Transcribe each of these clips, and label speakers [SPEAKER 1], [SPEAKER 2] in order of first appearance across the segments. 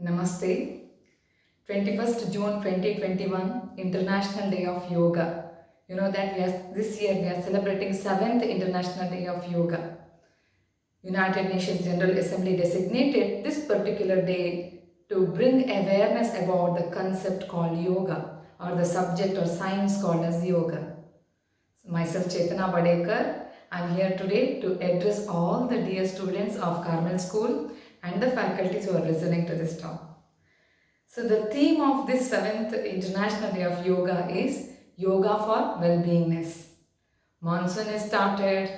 [SPEAKER 1] Namaste. 21st June 2021, International Day of Yoga. You know that this year we are celebrating 7th International Day of Yoga. United Nations General Assembly designated this particular day to bring awareness about the concept called yoga or the subject or science called as yoga. Myself Chetana Badekar, I am here today to address all the dear students of Carmel School and the faculties who are listening to this talk. So the theme of this 7th International Day of Yoga is Yoga for Well-beingness. Monsoon is started,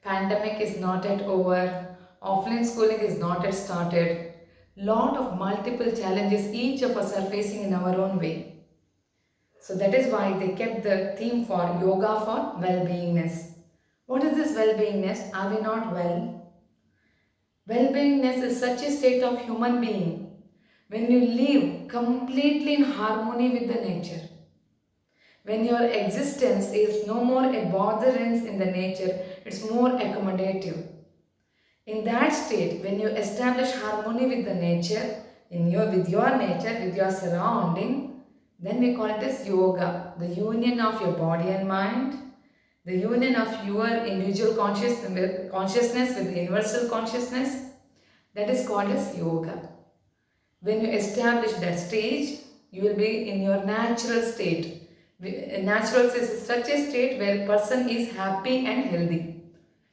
[SPEAKER 1] pandemic is not yet over, offline schooling is not yet started. Lot of multiple challenges each of us are facing in our own way. So that is why they kept the theme for Yoga for Well-beingness. What is this well-beingness? Are we not well? Well-beingness is such a state of human being when you live completely in harmony with the nature. When your existence is no more a botherance in the nature, it's more accommodative. In that state, when you establish harmony with the nature, with your nature, with your surrounding, then we call it as yoga, the union of your body and mind, the union of your individual consciousness with the universal consciousness. That is called as yoga. When you establish that stage, you will be in your natural state. Natural state is such a state where a person is happy and healthy.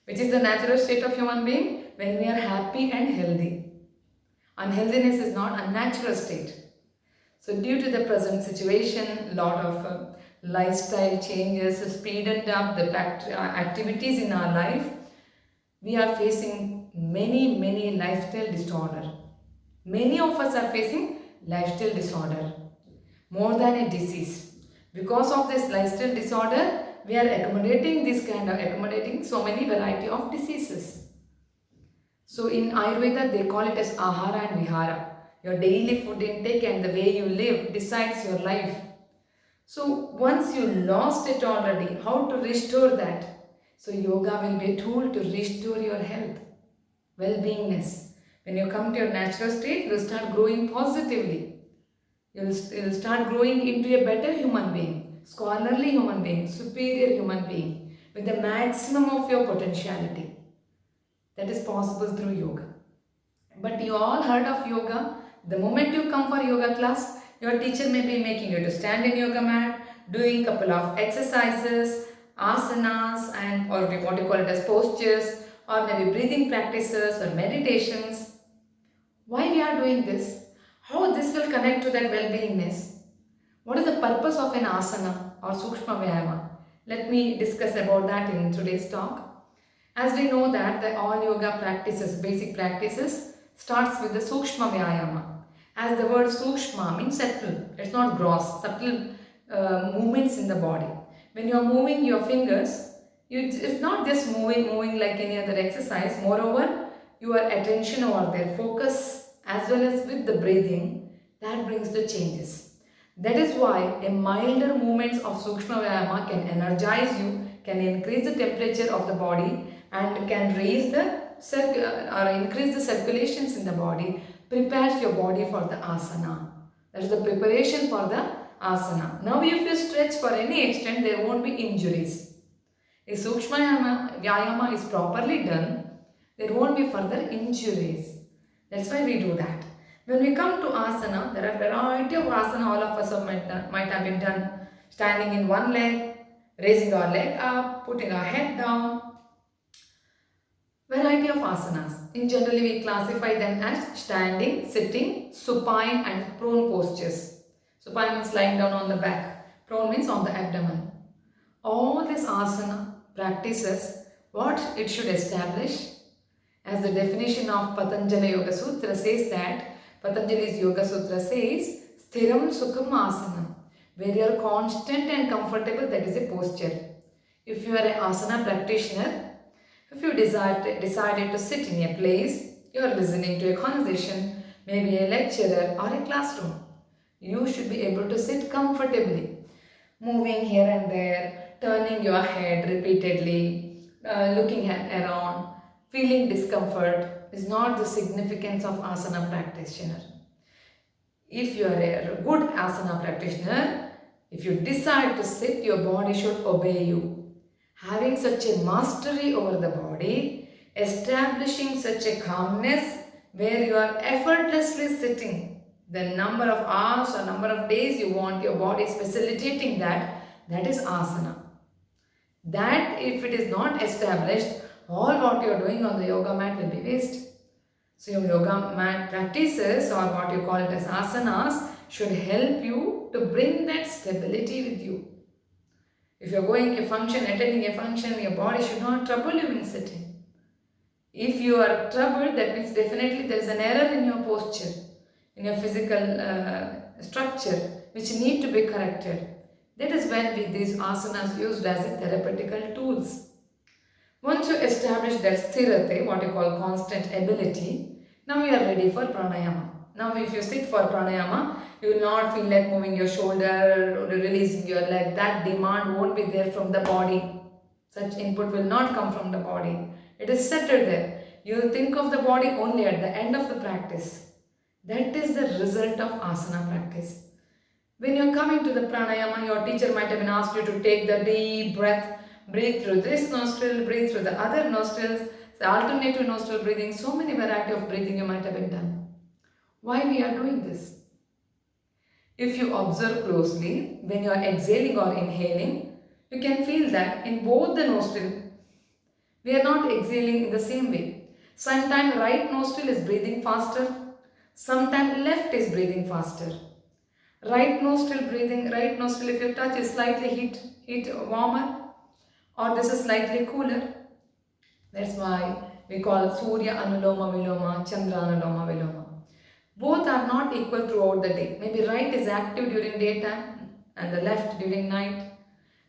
[SPEAKER 1] Which is the natural state of human being? When we are happy and healthy. Unhealthiness is not a natural state. So due to the present situation, lot of lifestyle changes, speeded up the activities in our life, we are facing many lifestyle disorder. Many of us are facing lifestyle disorder, more than a disease. Because of this lifestyle disorder, we are accommodating so many variety of diseases. So in Ayurveda, they call it as Ahara and Vihara. Your daily food intake and the way you live decides your life. So once you lost it already, how to restore that? So yoga will be a tool to restore your health, well-beingness. When you come to your natural state, you will start growing positively. You will start growing into a better human being, scholarly human being, superior human being, with the maximum of your potentiality. That is possible through yoga. But you all heard of yoga. The moment you come for yoga class, your teacher may be making you to stand in yoga mat, doing couple of exercises, asanas, and or what you call it as postures, or maybe breathing practices or meditations. Why we are doing this? How this will connect to that well-beingness? What is the purpose of an asana or Sukshma Vyayama? Let me discuss about that in today's talk. As we know that all yoga practices, basic practices, starts with the Sukshma Vyayama. As the word Sukshma means subtle, it's not gross, subtle movements in the body. When you are moving your fingers, it's not just moving like any other exercise. Moreover, your attention over there, focus as well as with the breathing, that brings the changes. That is why a milder movements of Sukshma Vyayama can energize you, can increase the temperature of the body and can raise the increase the circulations in the body, prepares your body for the asana. That is the preparation for the asana. Now if you stretch for any extent, there won't be injuries. If Sukshma Vyayama is properly done, there won't be further injuries. That's why we do that. When we come to asana, there are variety of asana all of us might have been done. Standing in one leg, raising our leg up, putting our head down. Variety of asanas. In generally we classify them as standing, sitting, supine and prone postures. Supine means lying down on the back. Prone means on the abdomen. All these asana practices, what it should establish? As the definition of Patanjali Yoga Sutra says that, Patanjali's Yoga Sutra says, Sthiram Sukham Asanam. Where you are constant and comfortable, that is a posture. If you are an asana practitioner, if you decided to sit in a place, you are listening to a conversation, maybe a lecturer or a classroom. You should be able to sit comfortably, moving here and there, turning your head repeatedly, looking around. Feeling discomfort is not the significance of asana practitioner. If you are a good asana practitioner, if you decide to sit, your body should obey you. Having such a mastery over the body, establishing such a calmness where you are effortlessly sitting, the number of hours or number of days you want, your body is facilitating that, that is asana. That if it is not established, all what you are doing on the yoga mat will be waste. So your yoga mat practices, or what you call it as asanas, should help you to bring that stability with you. If you are going a function, attending a function, your body should not trouble you in sitting. If you are troubled, that means definitely there is an error in your posture, in your physical structure, which need to be corrected. That is when these asanas used as a therapeutical tools. Once you establish that sthirate, what you call constant ability, now you are ready for pranayama. Now if you sit for pranayama, you will not feel like moving your shoulder or releasing your leg. That demand won't be there from the body. Such input will not come from the body. It is settled there. You will think of the body only at the end of the practice. That is the result of asana practice. When you are coming to the pranayama, your teacher might have been asked you to take the deep breath. Breathe through this nostril, breathe through the other nostrils, the alternative nostril breathing, so many variety of breathing you might have been done. Why we are doing this? If you observe closely, when you are exhaling or inhaling, you can feel that in both the nostrils, we are not exhaling in the same way. Sometimes right nostril is breathing faster, sometimes left is breathing faster. Right nostril breathing, right nostril if you touch is slightly heat warmer, or this is slightly cooler. That's why we call Surya Anuloma Viloma, Chandra Anuloma Viloma. Both are not equal throughout the day. Maybe right is active during daytime and the left during night.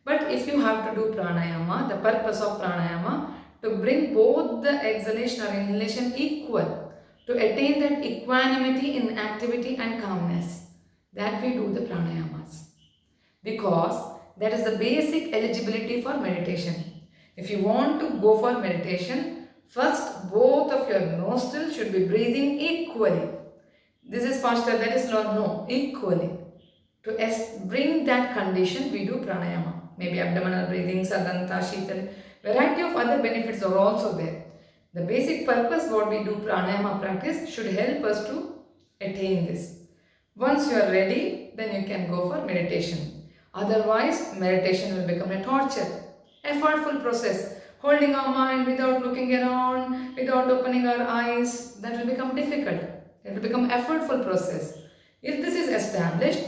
[SPEAKER 1] But if you have to do pranayama, the purpose of pranayama, to bring both the exhalation or inhalation equal, to attain that equanimity in activity and calmness, that we do the pranayamas. Because that is the basic eligibility for meditation. If you want to go for meditation, first both of your nostrils should be breathing equally. This is faster, that is slower, no, equally. To bring that condition, we do pranayama. Maybe abdominal breathing, sadanta, shital, variety of other benefits are also there. The basic purpose what we do pranayama practice should help us to attain this. Once you are ready, then you can go for meditation. Otherwise, meditation will become a torture, effortful process. Holding our mind without looking around, without opening our eyes, that will become difficult. It will become effortful process. If this is established,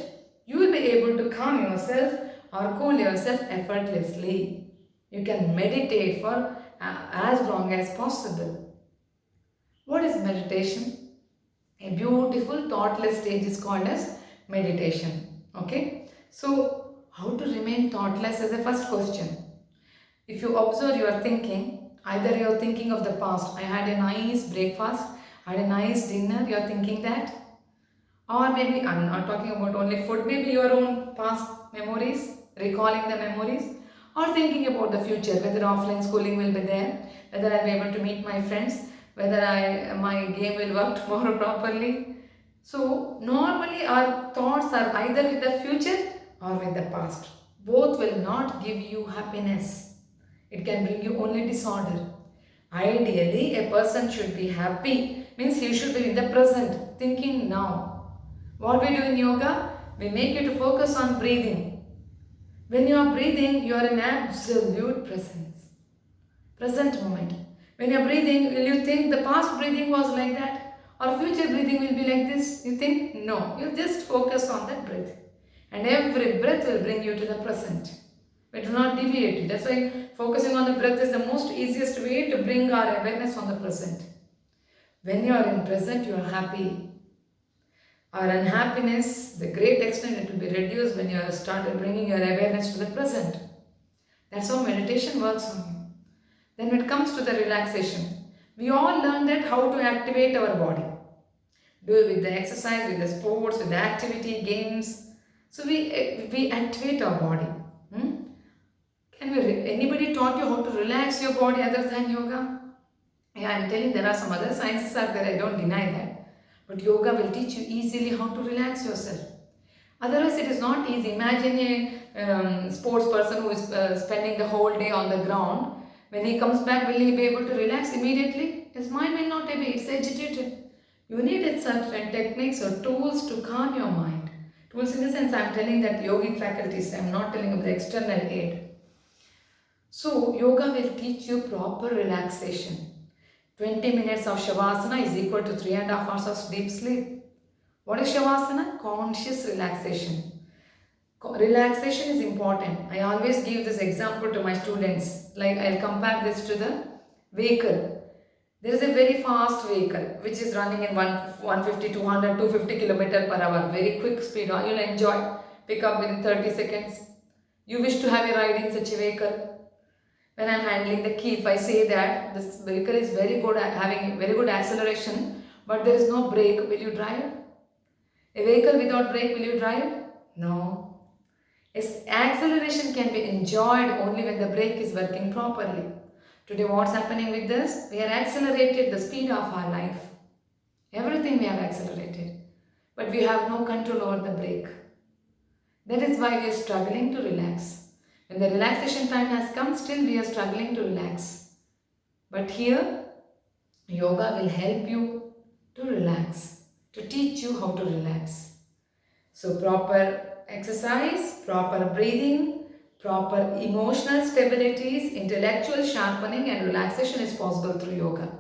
[SPEAKER 1] you will be able to calm yourself or cool yourself effortlessly. You can meditate for as long as possible. What is meditation? A beautiful thoughtless stage is called as meditation. Okay? So, how to remain thoughtless is the first question. If you observe your thinking, either you are thinking of the past, I had a nice breakfast, I had a nice dinner, you are thinking that. Or maybe, I am not talking about only food, maybe your own past memories, recalling the memories. Or thinking about the future, whether offline schooling will be there, whether I will be able to meet my friends, whether my game will work tomorrow properly. So, normally our thoughts are either with the future or with the past. Both will not give you happiness. It can bring you only disorder. Ideally, a person should be happy, means he should be in the present, thinking now. What we do in yoga? We make you to focus on breathing. When you are breathing, you are in absolute presence. Present moment. When you are breathing, will you think the past breathing was like that? Or future breathing will be like this? You think? No. You just focus on that breath. And every breath will bring you to the present. We do not deviate. That's why focusing on the breath is the most easiest way to bring our awareness on the present. When you are in present, you are happy. Our unhappiness, the great extent, it will be reduced when you have started bringing your awareness to the present. That's how meditation works on you. Then when it comes to the relaxation, we all learn that how to activate our body. Do it with the exercise, with the sports, with the activity, games. So we activate our body. Anybody taught you how to relax your body other than yoga? Yeah, I'm telling there are some other sciences are there, I don't deny that. But yoga will teach you easily how to relax yourself. Otherwise, it is not easy. Imagine a sports person who is spending the whole day on the ground. When he comes back, will he be able to relax immediately? His mind will not be. It's agitated. You need certain techniques or tools to calm your mind. Tools in the sense, I am telling that yogic faculties. I am not telling of the external aid. So, yoga will teach you proper relaxation. 20 minutes of Shavasana is equal to 3.5 hours of deep sleep. What is Shavasana? Conscious relaxation. Relaxation is important. I always give this example to my students. Like I'll compare this to the vehicle. There is a very fast vehicle which is running in 150, 200, 250 km per hour. Very quick speed. You'll enjoy. Pick up within 30 seconds. You wish to have a ride in such a vehicle. When I am handling the key, if I say that this vehicle is very good at having very good acceleration, but there is no brake, will you drive? A vehicle without brake, will you drive? No. Its acceleration can be enjoyed only when the brake is working properly. Today what's happening with this? We have accelerated the speed of our life. Everything we have accelerated. But we have no control over the brake. That is why we are struggling to relax. When the relaxation time has come, still we are struggling to relax. But here, yoga will help you to relax, to teach you how to relax. So proper exercise, proper breathing, proper emotional stabilities, intellectual sharpening and relaxation is possible through yoga.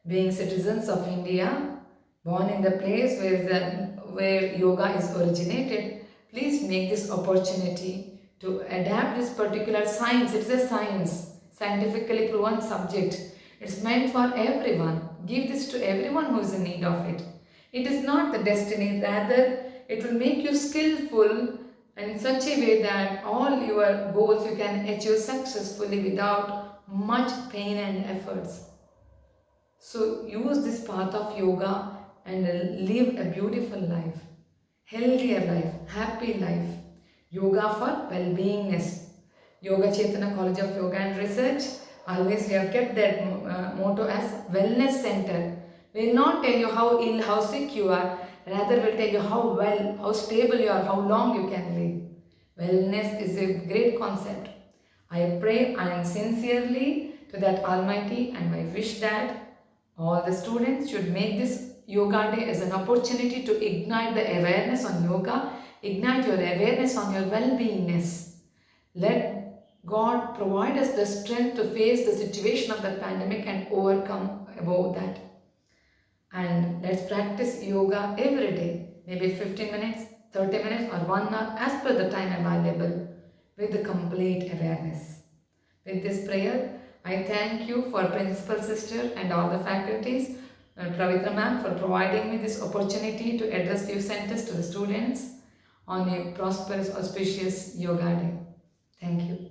[SPEAKER 1] Being citizens of India, born in the place where yoga is originated, please make this opportunity to adapt this particular science. It's a science, scientifically proven subject. It's meant for everyone. Give this to everyone who is in need of it. It is not the destiny, rather it will make you skillful in such a way that all your goals you can achieve successfully without much pain and efforts. So use this path of yoga and live a beautiful life, healthier life, happy life. Yoga for well-beingness. Yoga Chaitanya College of Yoga and Research, always we have kept that motto as Wellness Center. We will not tell you how ill, how sick you are, rather we will tell you how well, how stable you are, how long you can live. Wellness is a great concept. I pray and sincerely to that Almighty, and I wish that all the students should make this Yoga Day as an opportunity to ignite the awareness on yoga, ignite your awareness on your well-beingness. Let God provide us the strength to face the situation of the pandemic and overcome above that. And let's practice yoga every day, maybe 15 minutes, 30 minutes or 1 hour as per the time available with the complete awareness. With this prayer, I thank you for Principal Sister and all the faculties, Pravitra ma'am, for providing me this opportunity to address few sentences to the students on a prosperous, auspicious yoga day. Thank you.